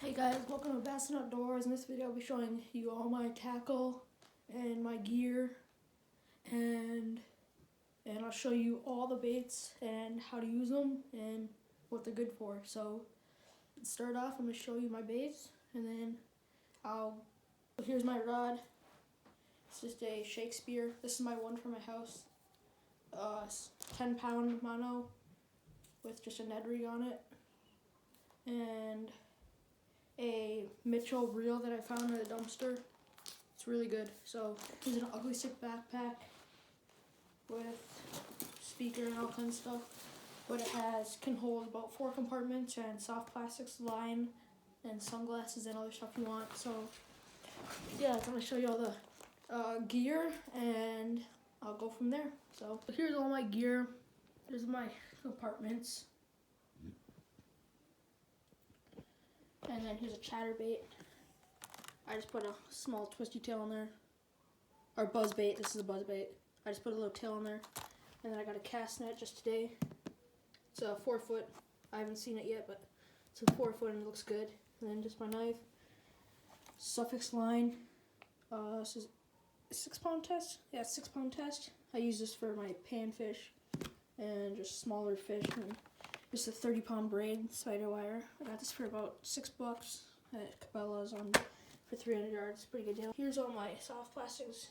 Hey guys, welcome to Bassin Outdoors. In this video I'll be showing you all my tackle and my gear and I'll show you all the baits and how to use them and what they're good for. So let's start off. I'm going to show you my baits and then here's my rod. It's just a Shakespeare. This is my one from my house. 10-pound mono with just a Ned rig on it. And a Mitchell reel that I found in a dumpster. It's really good. So here's an Ugly Stick backpack with speaker and all kinds of stuff. But it can hold about 4 compartments and soft plastics line and sunglasses and other stuff you want. So yeah, I'm gonna show you all the gear and I'll go from there. So here's all my gear. Here's my compartments. And then here's a chatterbait. I just put a small twisty tail on there. Or buzz bait. This is a buzz bait. I just put a little tail on there. And then I got a cast net just today. It's a 4-foot. I haven't seen it yet, but it's a 4-foot and it looks good. And then just my knife. Suffix line. This is a 6-pound test. Yeah, 6-pound test. I use this for my panfish and just smaller fish. And just a 30-pound braid spider wire. I got this for about $6 at Cabela's for 300 yards. Pretty good deal. Here's all my soft plastics.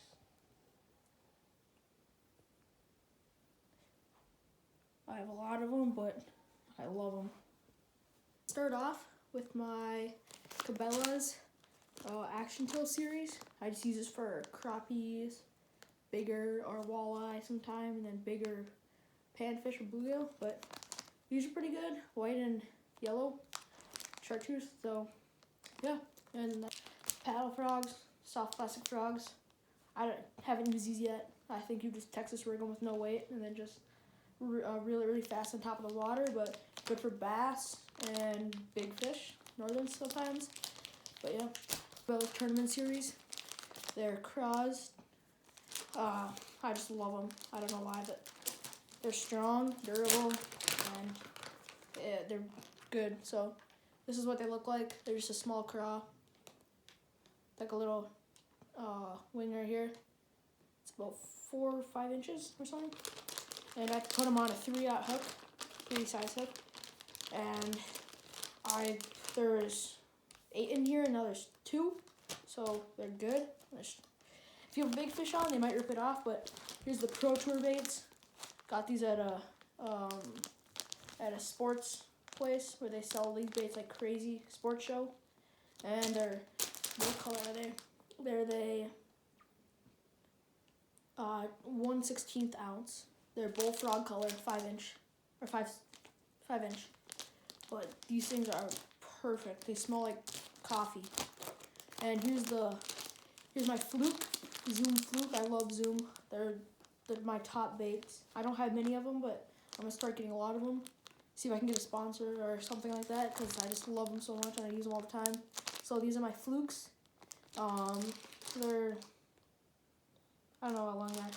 I have a lot of them, but I love them. Start off with my Cabela's Action Tail series. I just use this for crappies, bigger or walleye sometime, and then bigger panfish or bluegill. But these are pretty good, white and yellow chartreuse. So yeah, and paddle frogs, soft plastic frogs. Haven't used these yet. I think you just Texas rig them with no weight and then just really fast on top of the water, but good for bass and big fish, northern sometimes. But yeah, Cabela's tournament series. They're craws. I just love them. I don't know why, but they're strong, durable, and yeah, they're good. So this is what they look like. They're just a small craw, like a little wing right here. It's about 4 or 5 inches or something. And I put them on a 3/0 hook, 3 size hook. And there's 8 in here, and now there's 2. So they're good. If you have a big fish on, they might rip it off. But here's the Pro Tour baits. Got these at a sports place where they sell these baits like crazy, sports show. And they're, what color are they? They're the 1/16 ounce. They're bullfrog color, 5-inch or 5 inch. But these things are perfect. They smell like coffee. And here's my Fluke, Zoom Fluke. I love Zoom. They're my top baits. I don't have many of them, but I'm gonna start getting a lot of them. See if I can get a sponsor or something like that, because I just love them so much and I use them all the time. So these are my Flukes. They're, I don't know how long they're,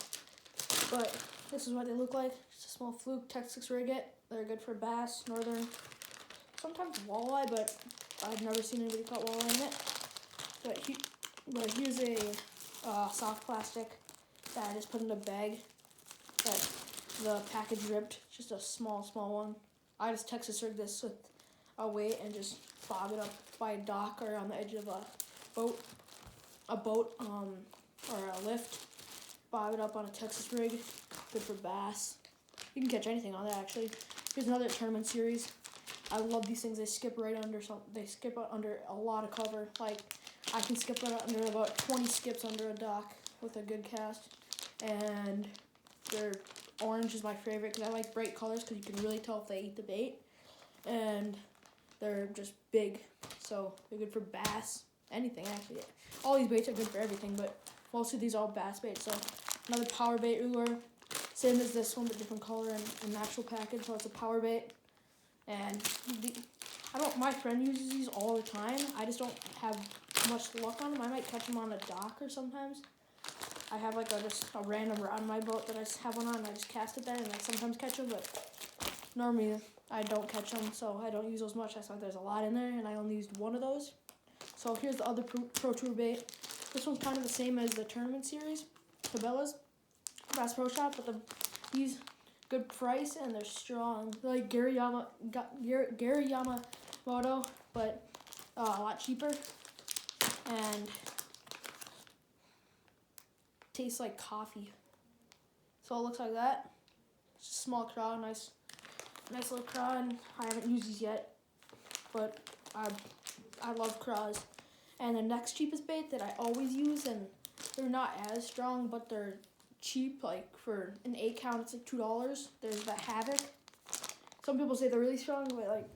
but this is what they look like. Just a small Fluke Texas Rigget. They're good for bass, northern, sometimes walleye, but I've never seen anybody caught walleye in it. But here's a soft plastic that I just put in a bag that the package ripped, just a small one. I just Texas rigged this with a weight and just bob it up by a dock or on the edge of a boat or a lift. Bob it up on a Texas rig, good for bass. You can catch anything on that actually. Here's another tournament series. I love these things. They skip right under They skip under a lot of cover. Like I can skip it under about 20 skips under a dock with a good cast. And orange is my favorite because I like bright colors because you can really tell if they eat the bait. And they're just big, so they're good for bass, anything actually. All these baits are good for everything, but most of these are all bass baits. So another power bait lure, same as this one but different color and actual package. So it's a power bait, and my friend uses these all the time. I just don't have much luck on them. I might catch them on a dock or sometimes. I have like just a random rod on my boat that I just have one on and I just cast it there and I sometimes catch them, but normally I don't catch them, so I don't use those much. That's why there's a lot in there, and I only used one of those. So here's the other Pro Tour bait. This one's kind of the same as the tournament series, Cabela's Bass Pro Shop, but these good price and they're strong. They're like Gary Yamamoto, but a lot cheaper, and tastes like coffee. So it looks like that. It's a small craw, nice little craw, and I haven't used these yet, but I love craws. And the next cheapest bait that I always use, and they're not as strong, but they're cheap, like for an 8 count, it's like $2. There's the Havoc. Some people say they're really strong, but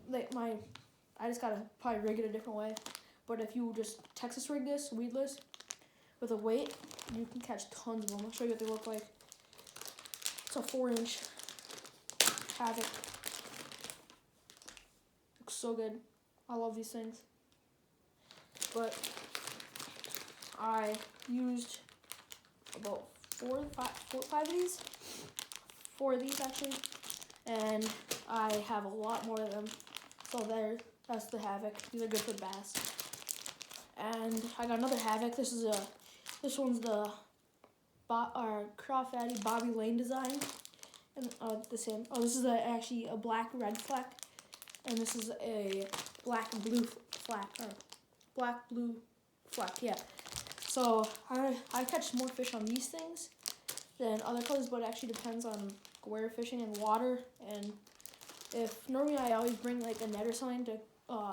I just gotta probably rig it a different way. But if you just Texas rig this, weedless, with a weight, you can catch tons of them. I'll show you what they look like. It's a 4-inch Havoc. Looks so good. I love these things. But I used about 5 of these. 4 of these actually. And I have a lot more of them. So that's the Havoc. These are good for bass. And I got another Havoc. This one's the Craw Fatty Bobby Lane design. And the same. Oh, this is actually a black red fleck. And this is a black blue fleck. Or black blue fleck, yeah. So I catch more fish on these things than other colors, but it actually depends on where you're fishing and water. And if normally I always bring like a net or something to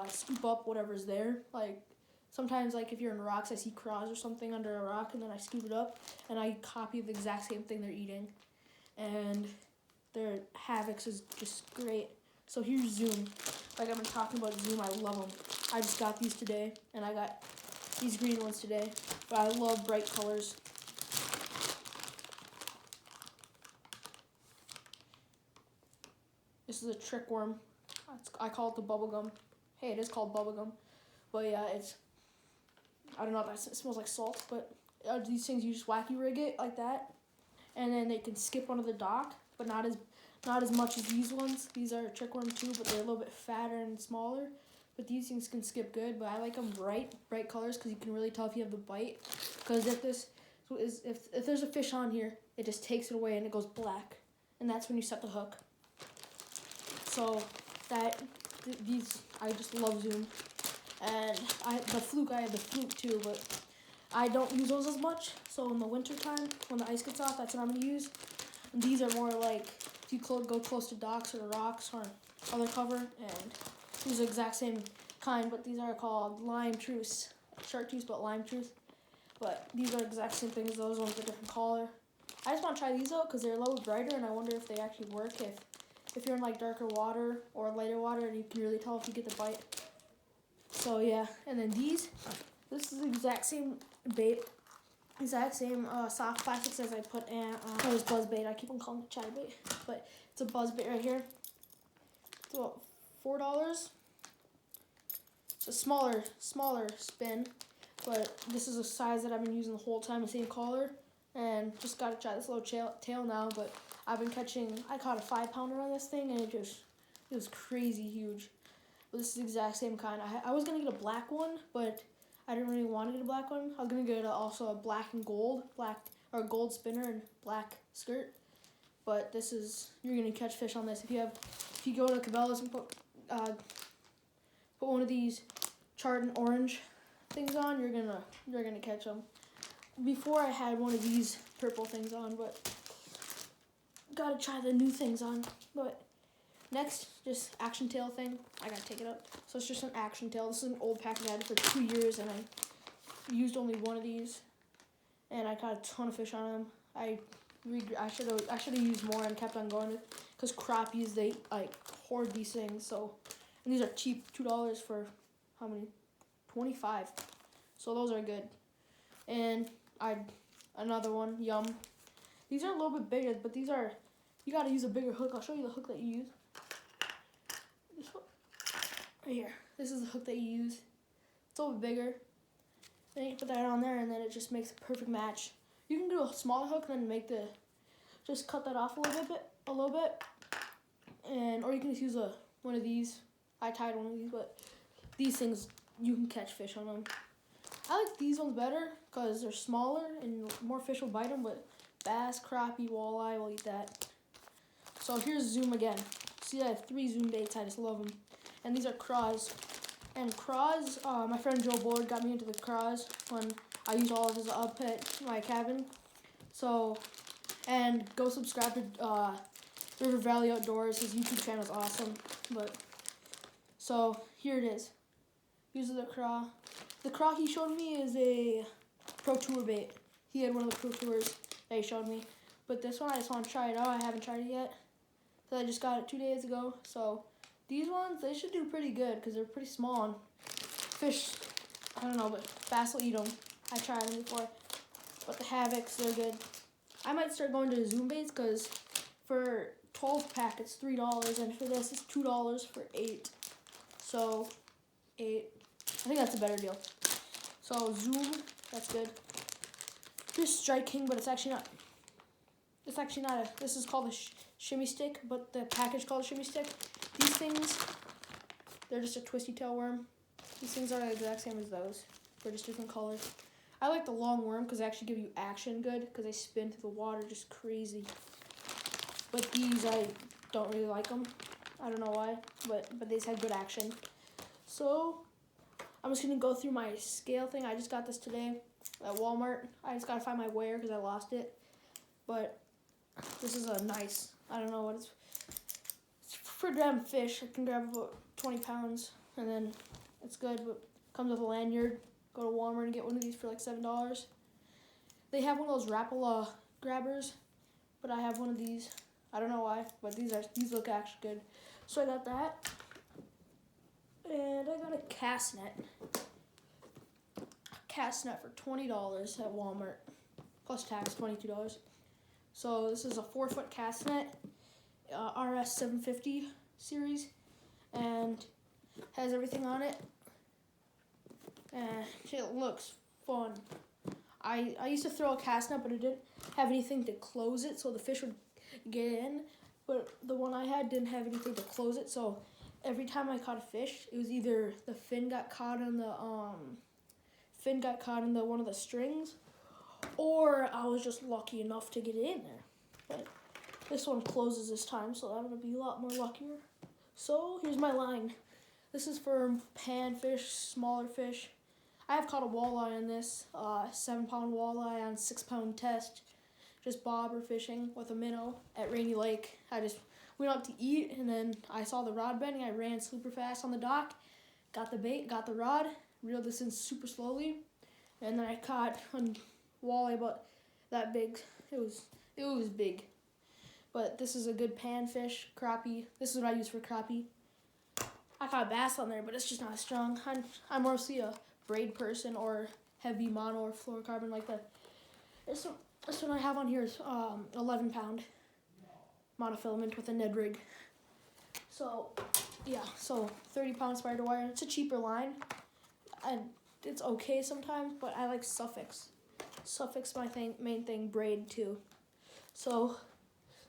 scoop up whatever's there. Like sometimes, like if you're in rocks, I see craws or something under a rock, and then I scoop it up and I copy the exact same thing they're eating. And their Havocs is just great. So here's Zoom. Like I've been talking about Zoom, I love them. I just got these today, and I got these green ones today. But I love bright colors. This is a trick worm. I call it the bubblegum. Hey, it is called bubblegum. But yeah, I don't know if it smells like salt, but these things, you just wacky rig it like that, and then they can skip onto the dock, but not as much as these ones. These are a trick worm too, but they're a little bit fatter and smaller. But these things can skip good, but I like them bright colors because you can really tell if you have the bite. Because if there's a fish on here, it just takes it away and it goes black, and that's when you set the hook. So these I just love Zoom, and I have the fluke too, but I don't use those as much. So in the winter time, when the ice gets off, that's what I'm gonna use. And these are more like if you go close to docks or rocks or other cover, and these are the exact same kind, but these are called lime truce. Chartreuse, but lime truce. But these are the exact same thing as those ones with a different color. I just want to try these out because they're a little brighter, and I wonder if they actually work if you're in like darker water or lighter water, and you can really tell if you get the bite. So yeah, and then this is the exact same bait, exact same soft plastics as I put in this buzz bait. I keep on calling it chatty bait, but it's a buzz bait right here. It's about $4. It's a smaller spin, but this is a size that I've been using the whole time, the same color, and just got to try this little tail now. But I've been catching, I caught a 5-pounder on this thing, and it was crazy huge. But this is the exact same kind. I was gonna get a black one, but I didn't really want to get a black one. I was gonna get also a black and gold, gold spinner and black skirt. But this is, you're gonna catch fish on this. If you go to Cabela's and put one of these charred and orange things on, you're gonna catch them. Before I had one of these purple things on, but gotta try the new things on. But next, just action tail thing. I gotta take it out. So it's just an action tail. This is an old package I had for 2 years, and I used only one of these, and I caught a ton of fish on them. I should have used more and kept on going, because crappies, they like hoard these things. So, and these are cheap, $2 for how many? 25. So those are good. And another one, Yum. These are a little bit bigger, but these are, you gotta use a bigger hook. I'll show you the hook that you use. This one right here. This is the hook that you use. It's a little bit bigger. Then you put that on there, and then it just makes a perfect match. You can do a smaller hook and then just cut that off a little bit, or you can just use one of these. I tied one of these, but these things, you can catch fish on them. I like these ones better because they're smaller and more fish will bite them, but bass, crappie, walleye will eat that. So here's Zoom again. See, I have 3 Zoom baits. I just love them. And these are craws. And craws, my friend Joe Board got me into the craws when I used all of his up at my cabin. So, and go subscribe to River Valley Outdoors. His YouTube channel is awesome. But so here it is. Here's the craw. The craw he showed me is a Pro Tour bait. He had one of the Pro Tours that he showed me. But this one, I just want to try it out. I haven't tried it yet. So I just got it 2 days ago. So these ones, they should do pretty good because they're pretty small. And fish, I don't know, but bass will eat them. I tried them before. But the Havocs, they're good. I might start going to Zoom baits because for 12 pack, it's $3. And for this, it's $2 for 8. So 8. I think that's a better deal. So Zoom, that's good. Here's Strike King, but it's actually not. It's actually not a. This is called a shimmy stick, but the package called a shimmy stick. These things, they're just a twisty tail worm. These things are the exact same as those. They're just different colors. I like the long worm because they actually give you action good because they spin through the water just crazy. But these, I don't really like them. I don't know why, but these had good action. So I'm just gonna go through my scale thing. I just got this today at Walmart. I just gotta find my weigher because I lost it. But this is a nice, I don't know what it's for grabbing fish. I can grab about 20 pounds and then it's good, but comes with a lanyard. Go to Walmart and get one of these for like $7. They have one of those Rapala grabbers, but I have one of these. I don't know why, but these look actually good. So I got that. And I got a cast net. Cast net for $20 at Walmart. Plus tax, $22. So this is a 4-foot cast net, RS 750 series, and has everything on it. And it looks fun. I used to throw a cast net, but it didn't have anything to close it, so the fish would get in. But the one I had didn't have anything to close it, so every time I caught a fish, it was either the fin got caught in the one of the strings, or I was just lucky enough to get it in there. But this one closes this time, so I'm gonna be a lot more luckier. So here's my line. This is for panfish, smaller fish. I have caught a walleye on this, 7-pound walleye on 6-pound test. Just bobber fishing with a minnow at Rainy Lake. I just went out to eat, and then I saw the rod bending. I ran super fast on the dock, got the bait, got the rod, reeled this in super slowly, and then I caught a walleye about that big. It was big. But this is a good panfish, crappie. This is what I use for crappie. I caught bass on there, but it's just not as strong. I'm mostly a braid person or heavy mono or fluorocarbon like that. This one I have on here is 11-pound monofilament with a Ned rig. So yeah, so 30-pound spider wire. It's a cheaper line, and it's okay sometimes, but I like Suffix. Suffix my main thing, braid too. So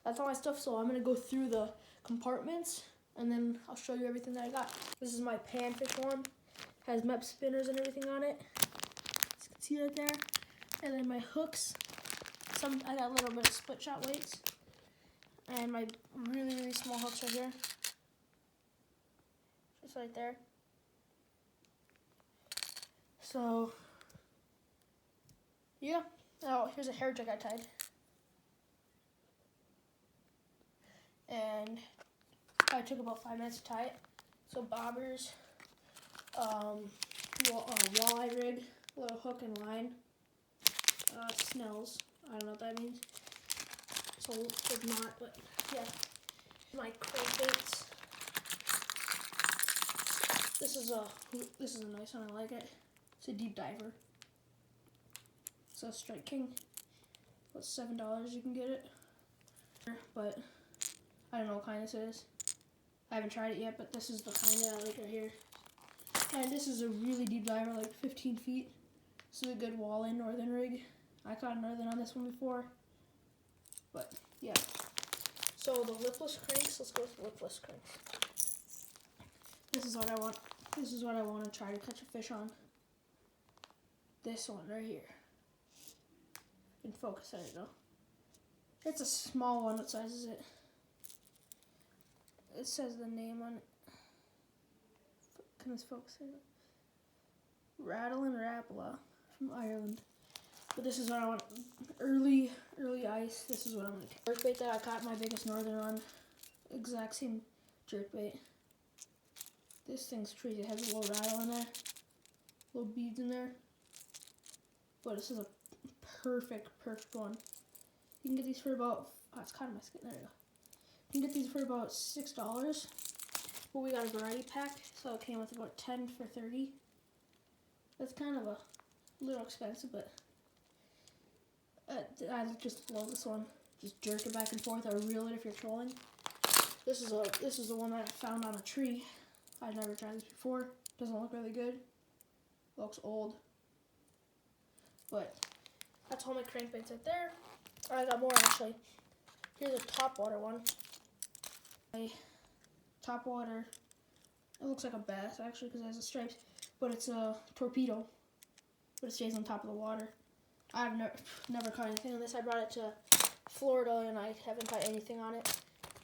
that's all my stuff. So I'm gonna go through the compartments and then I'll show you everything that I got. This is my panfish one. Has MEP spinners and everything on it. As you can see right there. And then my hooks. I got a little bit of split shot weights. And my really, really small hooks right here. Just right there. So yeah. Oh, here's a hair jig I tied. And I took about 5 minutes to tie it. So bobbers, walleye rig, little hook and line, Snells. I don't know what that means. So if not, but yeah. My crankbaits. This is a nice one. I like it. It's a deep diver. It's a Strike King. About $7 you can get it. But I don't know what kind this is. I haven't tried it yet, but this is the kind that I like right here. And this is a really deep diver, like 15 feet. This is a good walleye northern rig. I caught a northern on this one before. But yeah. So the lipless cranks, let's go with lipless cranks. This is what I want. This is what I want to try to catch a fish on. This one right here. In focus, there you go. It's a small one. What size is it? It says the name on it. Can this focus it? Rattle and Rapala from Ireland. But this is what I want. Early ice. This is what I'm gonna take. Jerkbait that I caught my biggest northern on. Exact same jerkbait. This thing's crazy. It has a little rattle in there. Little beads in there. But this is a perfect one. You can get these for about, oh, it's caught in my skin. There you go. You can get these for about $6. But we got a variety pack, so it came with about 10 for $30. That's kind of a little expensive, but I just love this one. Just jerk it back and forth or reel it if you're trolling. This is the one that I found on a tree. I've never tried this before. Doesn't look really good. Looks old. But that's all my crankbaits right there. I got more actually. Here's a topwater one. A topwater. It looks like a bass actually because it has the stripes, but it's a torpedo. But it stays on top of the water. I've never caught anything on this. I brought it to Florida and I haven't caught anything on it.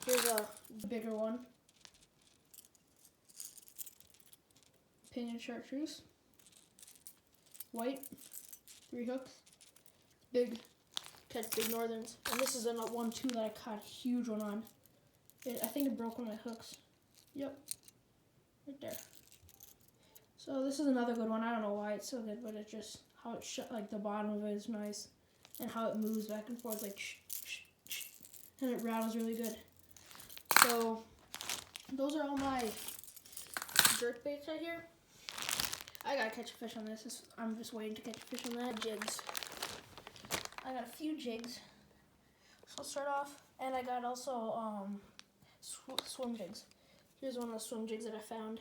Here's a bigger one. Pinion chartreuse. White. 3 hooks. Big. Catch big northerns. And this is another one too that I caught a huge one on. I think it broke one of my hooks. Yep. Right there. So this is another good one. I don't know why it's so good, but it just, how it like the bottom of it is nice. And how it moves back and forth like and it rattles really good. So those are all my jerk baits right here. I gotta catch a fish on this. I'm just waiting to catch a fish on that. Jigs. I got a few jigs. So I'll start off. And I got also swim jigs. Here's one of the swim jigs that I found.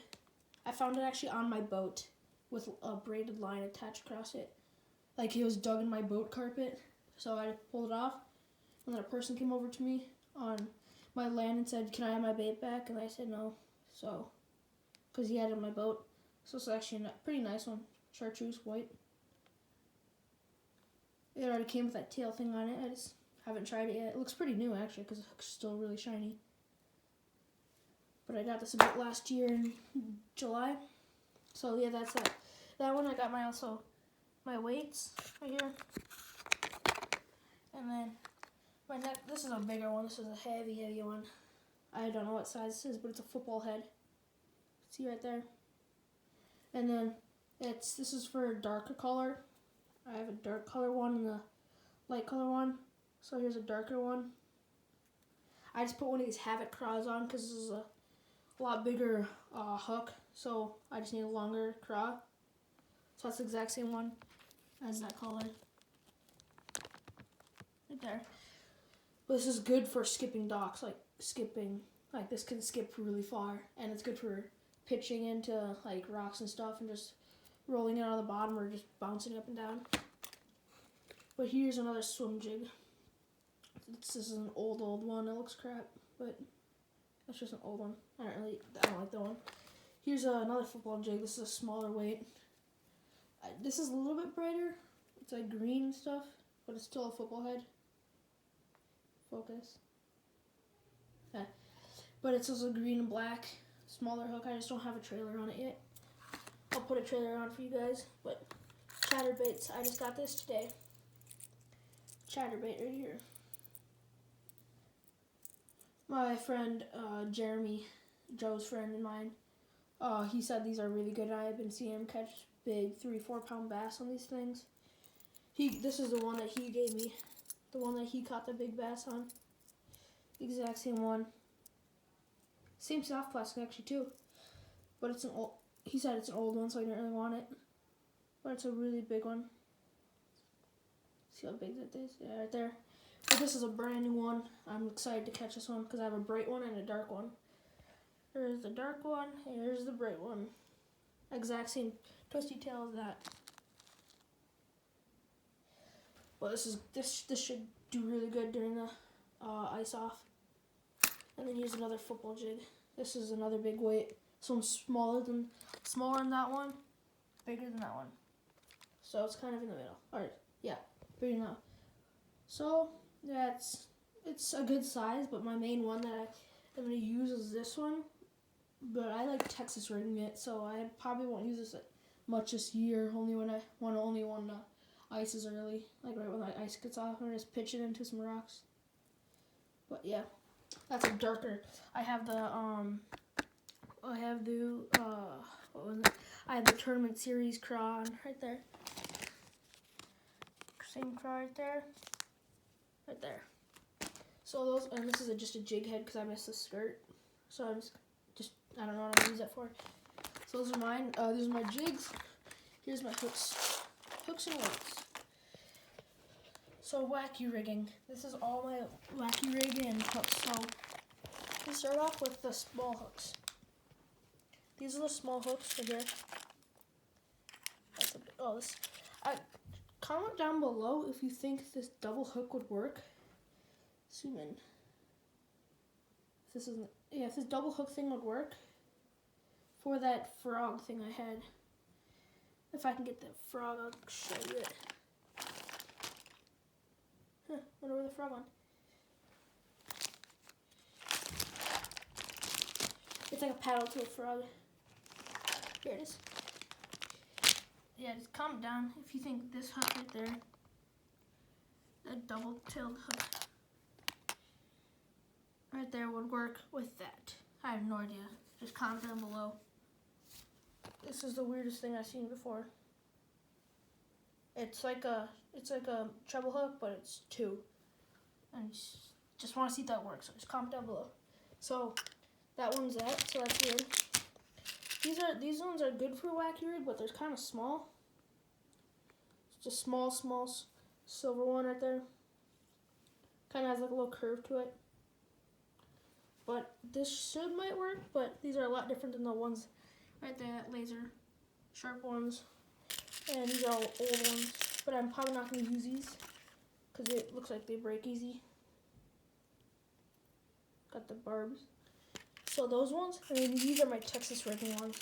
I found it actually on my boat with a braided line attached across it. Like it was dug in my boat carpet. So I pulled it off. And then a person came over to me on my land and said, "Can I have my bait back?" And I said no. So, because he had it in my boat. So it's actually a pretty nice one. Chartreuse, white. It already came with that tail thing on it. I just haven't tried it yet. It looks pretty new actually because it's still really shiny. But I got this about last year in July. So yeah, that's that. That one I got my weights right here. And then this is a bigger one. This is a heavy one. I don't know what size this is, but it's a football head. See right there? And then this is for a darker color. I have a dark color one and a light color one. So here's a darker one. I just put one of these Havoc craws on because this is a lot bigger hook. So I just need a longer craw. So that's the exact same one as that color. Right there. But this is good for skipping docks, like this can skip really far. And it's good for pitching into like rocks and stuff and just rolling it on the bottom or just bouncing up and down. But here's another swim jig. This is an old one. It looks crap, but that's just an old one. I don't like that one. Here's another football jig. This is a smaller weight. This is a little bit brighter. It's like green stuff, but it's still a football head. Focus. Yeah. But it's also green and black. Smaller hook. I just don't have a trailer on it yet. I'll put a trailer on for you guys. But chatterbaits. I just got this today. Chatterbait right here. My friend Jeremy, Joe's friend and mine, he said these are really good. I've been seeing him catch big 3-4 pound bass on these things. This is the one that he gave me, the one that he caught the big bass on. Exact same one. Same soft plastic actually too, but it's an old. He said it's an old one, so I didn't really want it. But it's a really big one. See how big that is? Yeah, right there. But this is a brand new one. I'm excited to catch this one because I have a bright one and a dark one. Here's the dark one. Here's the bright one. Exact same twisty tail as that. Well, this should do really good during the ice off. And then here's another football jig. This is another big weight. This one's smaller than that one, bigger than that one. So it's kind of in the middle. Alright, yeah, bigger than that. So yeah, it's a good size, but my main one that I'm gonna use is this one. But I like Texas rigging it, so I probably won't use this much this year. Only when ice is early, like right when the ice gets off, and just pitch it into some rocks. But yeah, that's a darker. I have the what was it? I have the Tournament Series craw right there. Same craw right there. Right there. So those, and this is just a jig head because I missed the skirt. So I'm just I don't know what I'm gonna use that for. So those are mine. These are my jigs. Here's my hooks and weights. So wacky rigging. This is all my wacky rigging and hooks. So we start off with the small hooks. These are the small hooks right here. Comment down below if you think this double hook would work. Zoom in. If this double hook thing would work for that frog thing I had. If I can get the frog, I'll show you it. Wonder where the frog went. It's like a paddle to a frog. Here it is. Yeah, just comment down if you think this hook right there, that double-tailed hook right there would work with that. I have no idea. Just comment down below. This is the weirdest thing I've seen before. It's like a treble hook, but it's two. And just want to see if that works. So just comment down below. So that one's that. So that's weird. These ones are good for wacky rig, but they're kind of small. It's just small silver one right there. Kind of has like a little curve to it. But this might work, but these are a lot different than the ones right there, that laser sharp ones. And these are all old ones, but I'm probably not going to use these because it looks like they break easy. Got the barbs. So those ones, and then these are my Texas rigging ones.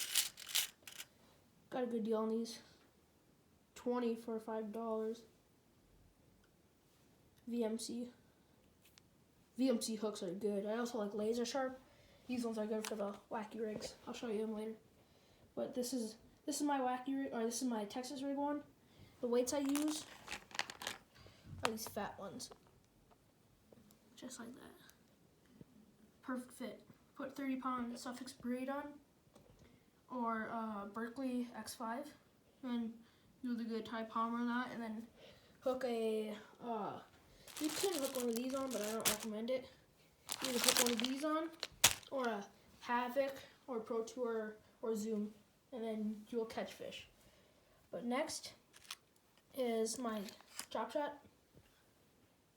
Got a good deal on these. 20 for $5. VMC hooks are good. I also like laser sharp. These ones are good for the wacky rigs. I'll show you them later. But this is my wacky rig, or this is my Texas rig one. The weights I use are these fat ones. Just like that. Perfect fit. Put 30-pound Suffix braid on, or Berkeley X5, and do the good Ty Palmer on that, and then hook a, you can hook one of these on, but I don't recommend it. Either hook one of these on, or a Havoc, or Pro Tour, or Zoom, and then you'll catch fish. But next is my Drop Shot.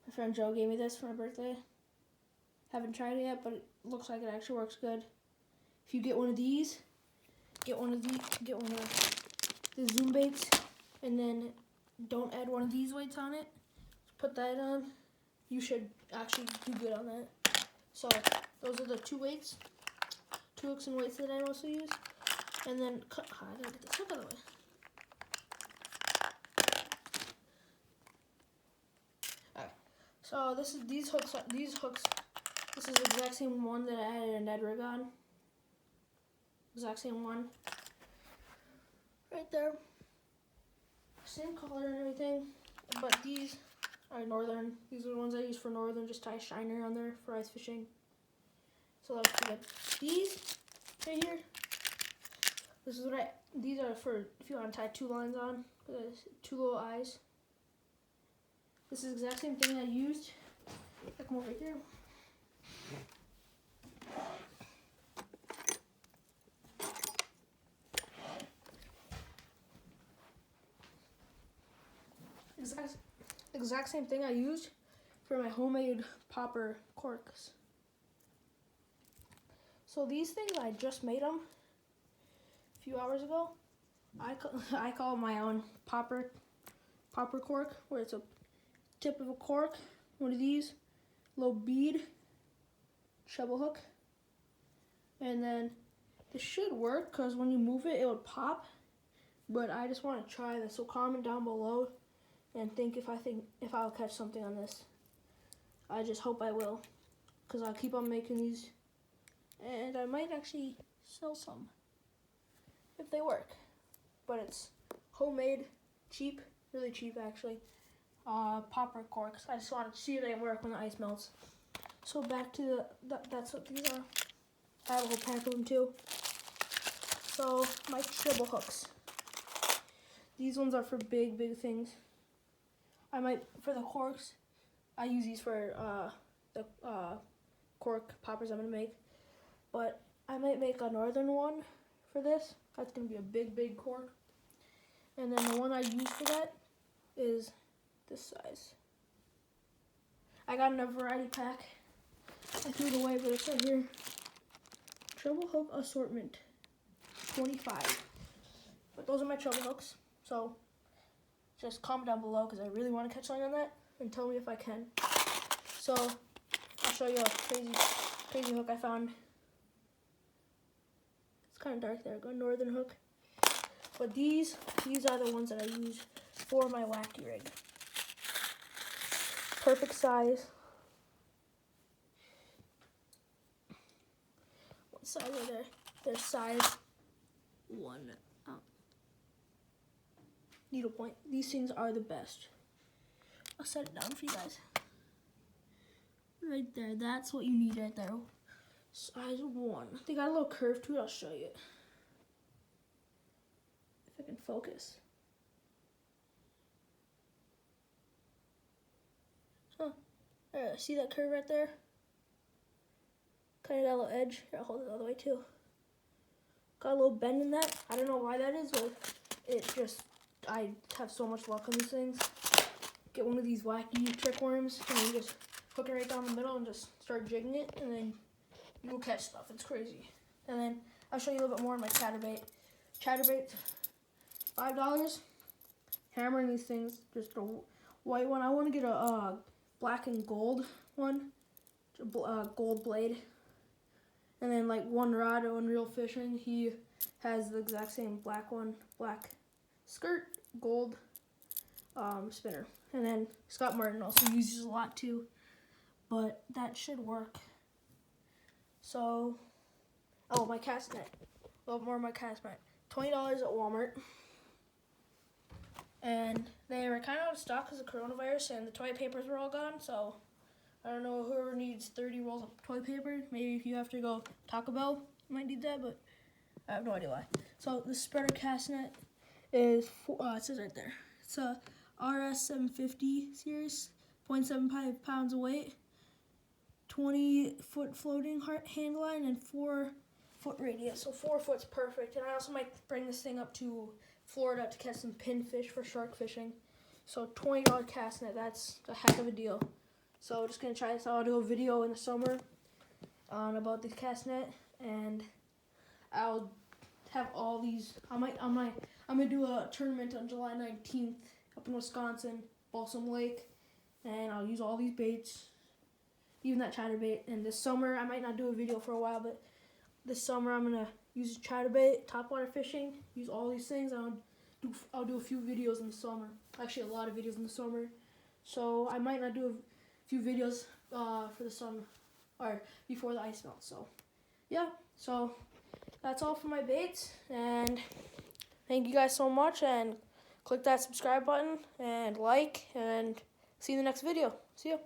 My friend Joe gave me this for my birthday. Haven't tried it yet, but it looks like it actually works good. If you get one of these, get one of the Zoom baits, and then don't add one of these weights on it. Put that on. You should actually do good on that. So those are the two weights, two hooks and weights that I mostly use. And then I gotta get this hook out of the way. Alright. So these hooks. This is the exact same one that I added a Ned rig on. Exact same one. Right there. Same color and everything. But these are Northern. These are the ones I use for Northern. Just tie a shiner on there for ice fishing. So that's good. These right here. These are for if you want to tie two lines on. Two little eyes. This is the exact same thing I used. I come over here. Exact same thing I used for my homemade popper corks. So these things, I just made them a few hours ago. I call my own popper cork, where it's a tip of a cork, one of these, little bead, treble hook. And then this should work because when you move it, it would pop. But I just want to try this. So comment down below and think if I'll catch something on this. I just hope I will, because I'll keep on making these, and I might actually sell some if they work. But it's homemade, cheap, really cheap actually. Popper corks. I just want to see if they work when the ice melts. So back to that's what these are. I have a whole pack of them too. So my treble hooks. These ones are for big things. I might, for the corks, I use these for the cork poppers I'm gonna make. But I might make a northern one for this. That's gonna be a big cork. And then the one I use for that is this size. I got in a variety pack. I threw it away, but it's right here. Treble hook assortment, 25. But those are my treble hooks. So just comment down below because I really want to catch something on that, and tell me if I can. So I'll show you a crazy hook I found. It's kind of dark there. Go northern hook. But these are the ones that I use for my wacky rig. Perfect size. What size are they? They're size 1 needle point. These things are the best. I'll set it down for you guys. Right there. That's what you need right there. Size 1. They got a little curve to it. I'll show you. If I can focus. See that curve right there? Kind of got a little edge. Here, I'll hold it the other way too. Got a little bend in that. I don't know why that is, but it just, I have so much luck on these things. Get one of these wacky trick worms and you just hook it right down the middle and just start jigging it, and then you'll catch stuff. It's crazy. And then I'll show you a little bit more on my chatterbait. Chatterbait, $5. Hammering these things, just a white one. I want to get a black and gold one, gold blade. And then like one rod on Real Fishing, he has the exact same black one, black skirt, gold spinner. And then Scott Martin also uses a lot too, but that should work. So, oh, my cast net. A little more of my cast net. $20 at Walmart. And they were kind of out of stock because of coronavirus, and the toilet papers were all gone. So I don't know, whoever needs 30 rolls of toilet paper, maybe if you have to go Taco Bell, you might need that, but I have no idea why. So the spreader cast net is, it says right there, it's a RS750 series, 0.75 pounds of weight, 20-foot floating hand line, and 4-foot radius. So 4 foot's perfect. And I also might bring this thing up to Florida to catch some pinfish for shark fishing. So $20 cast net, that's a heck of a deal. So just gonna try this out. I'll do a video in the summer on about the cast net, and I'll have all these. I'm gonna do a tournament on July 19th up in Wisconsin, Balsam Lake, and I'll use all these baits, even that chatterbait. And this summer, I might not do a video for a while, but this summer I'm gonna use chatterbait, topwater fishing, use all these things. I'll do a few videos in the summer. Actually, a lot of videos in the summer. So I might not do a few videos for the sun or before the ice melts. So yeah, so that's all for my baits, and thank you guys so much, and click that subscribe button and like, and see you in the next video. See ya.